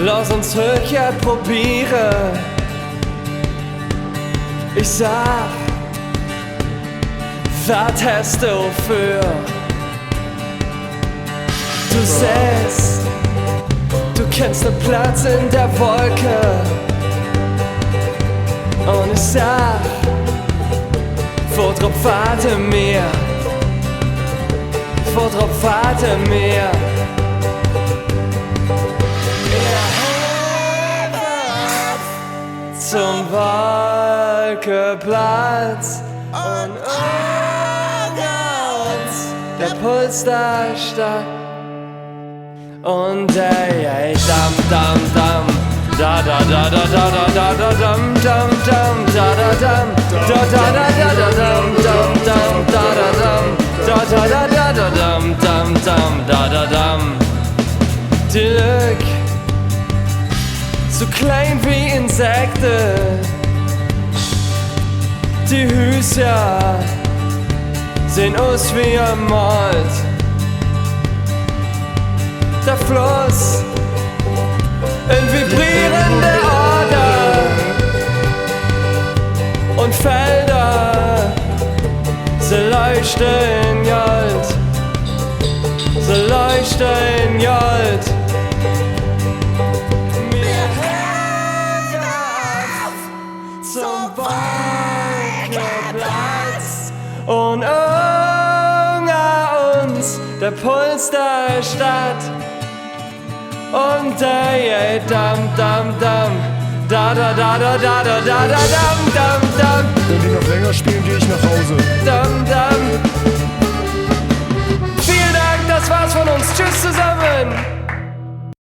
Lass uns Rückkehr probieren. Ich sag, was hast du für? Du sägst, du kennst den Platz in der Wolke. Und ich sag, worauf warte mir? Worauf warte mir? Zum Wolkeplatz und uns der Puls der Stadt. Und ey, dam, dam, dam, da, da, da, da, da, da, da, da, dam, dam, dam, da, da, dam, da, da, da, da, da, dam, dam, dam, da, da, dam, da, da, da, da, da, dam, dam, dam, da, da, dam. Die Lück, so klein wie Insekten, die Hüser sehen aus wie ermalt. Der Fluss in vibrierende Adern und Felder, sie leuchten Gold, sie leuchten Gold. Zum Wolkeplatz und unter uns der Puls der Stadt. Und ey, dam, dam, dam, da, da, da, da, da, da, da, da, dam, dam, dam. Wenn die noch länger spielen, die